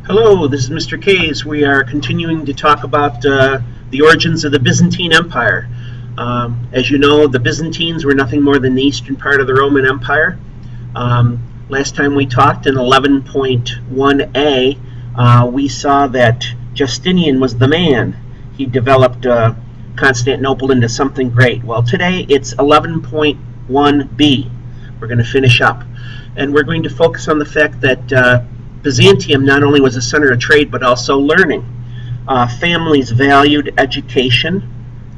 Hello, this is Mr. Kays. We are continuing to talk about the origins of the Byzantine Empire. As you know, the Byzantines were nothing more than the eastern part of the Roman Empire. Last time we talked in 11.1a, we saw that Justinian was the man. He developed Constantinople into something great. Well, today it's 11.1b. We're going to finish up. And we're going to focus on the fact that Byzantium not only was a center of trade, but also learning. Families valued education,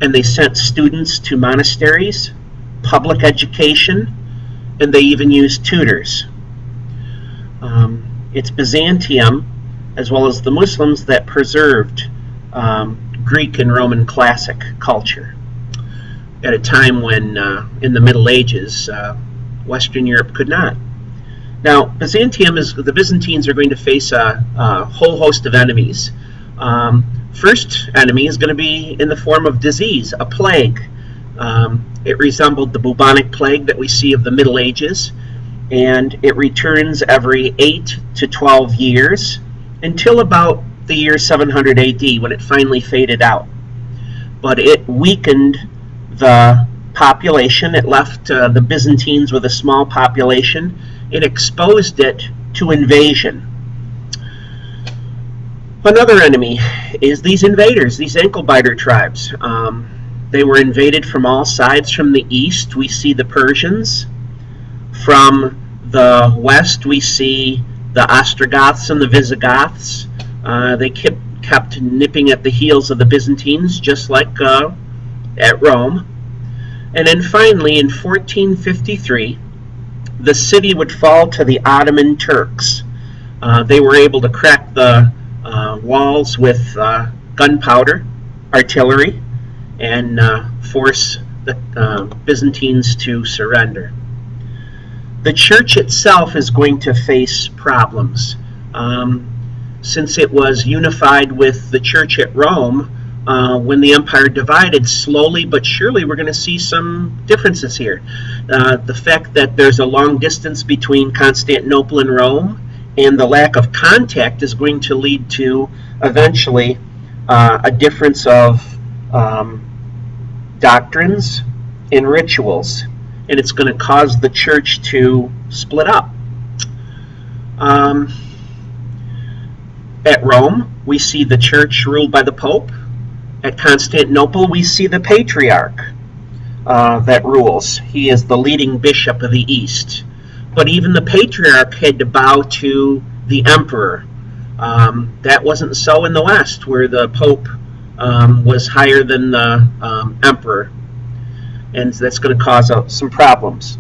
and they sent students to monasteries, public education, and they even used tutors. It's Byzantium, as well as the Muslims, that preserved Greek and Roman classic culture at a time when, in the Middle Ages, Western Europe could not. Now, the Byzantines are going to face a whole host of enemies. First enemy is going to be in the form of disease, a plague. It resembled the bubonic plague that we see of the Middle Ages, and it returns every 8 to 12 years until about the year 700 AD when it finally faded out. But it weakened the population. It left the Byzantines with a small population. It exposed it to invasion. Another enemy is these invaders, these ankle-biter tribes. They were invaded from all sides. From the east, we see the Persians. From the west, we see the Ostrogoths and the Visigoths. They kept nipping at the heels of the Byzantines, just like at Rome. And then finally, in 1453, the city would fall to the Ottoman Turks. They were able to crack the walls with gunpowder, artillery, and force the Byzantines to surrender. The church itself is going to face problems. Since it was unified with the church at Rome, when the empire divided, slowly but surely we're going to see some differences here. The fact that there's a long distance between Constantinople and Rome and the lack of contact is going to lead to eventually a difference of doctrines and rituals, and it's going to cause the church to split up. At Rome, we see the church ruled by the Pope. At Constantinople, we see the Patriarch that rules. He is the leading bishop of the East. But even the Patriarch had to bow to the Emperor. That wasn't so in the West, where the Pope was higher than the Emperor. And that's going to cause some problems.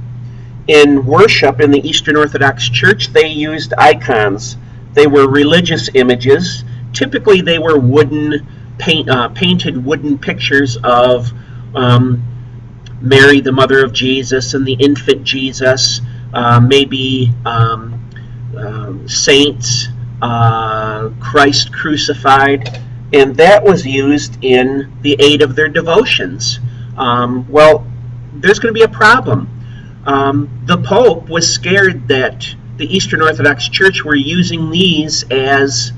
In worship in the Eastern Orthodox Church, they used icons. They were religious images. Typically, they were painted wooden pictures of Mary, the mother of Jesus, and the infant Jesus, maybe saints, Christ crucified, and that was used in the aid of their devotions. Well, there's going to be a problem. The Pope was scared that the Eastern Orthodox Church were using these as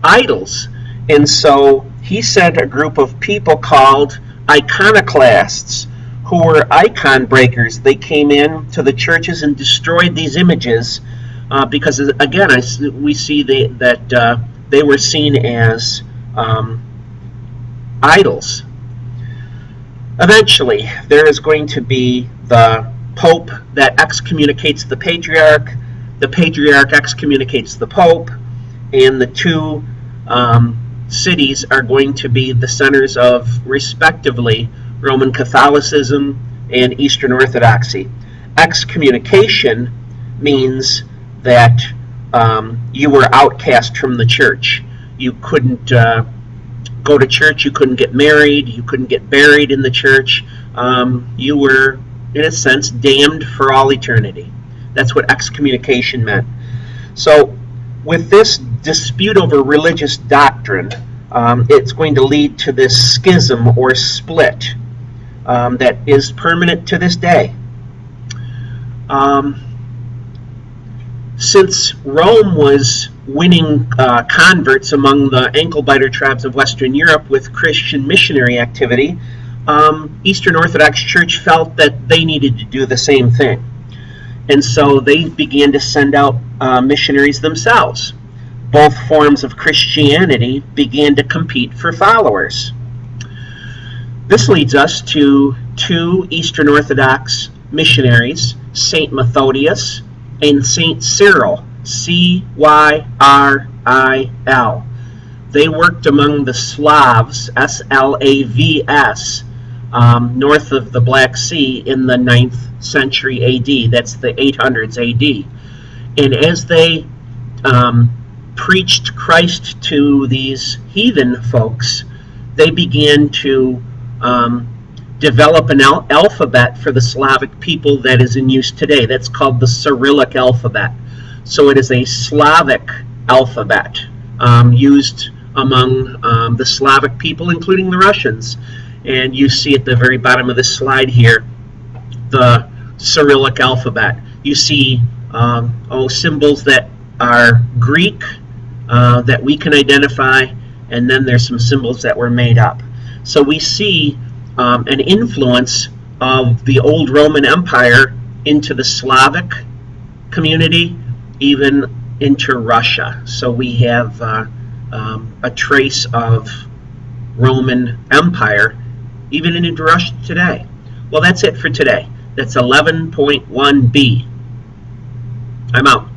idols. And so he sent a group of people called iconoclasts, who were icon breakers. They came in to the churches and destroyed these images because, again, we see that they were seen as idols. Eventually, there is going to be the Pope that excommunicates the Patriarch excommunicates the Pope, and the two cities are going to be the centers of, respectively, Roman Catholicism and Eastern Orthodoxy. Excommunication means that you were outcast from the church. You couldn't go to church, you couldn't get married, you couldn't get buried in the church. You were, in a sense, damned for all eternity. That's what excommunication meant. So, with this dispute over religious doctrine, it's going to lead to this schism or split that is permanent to this day. Since Rome was winning converts among the ankle-biter tribes of Western Europe with Christian missionary activity, Eastern Orthodox Church felt that they needed to do the same thing. And so they began to send out missionaries themselves. Both forms of Christianity began to compete for followers. This leads us to two Eastern Orthodox missionaries, Saint Methodius and Saint Cyril, Cyril. They worked among the Slavs, Slavs, north of the Black Sea in the 9th century AD. That's the 800s AD. And as they preached Christ to these heathen folks, they began to develop an alphabet for the Slavic people that is in use today. That's called the Cyrillic alphabet. So it is a Slavic alphabet used among the Slavic people, including the Russians. And you see at the very bottom of this slide here the Cyrillic alphabet. You see symbols that are Greek that we can identify, and then there's some symbols that were made up. So we see an influence of the old Roman Empire into the Slavic community, even into Russia. So we have a trace of Roman Empire even into Russia today. Well, that's it for today. That's 11.1b. I'm out.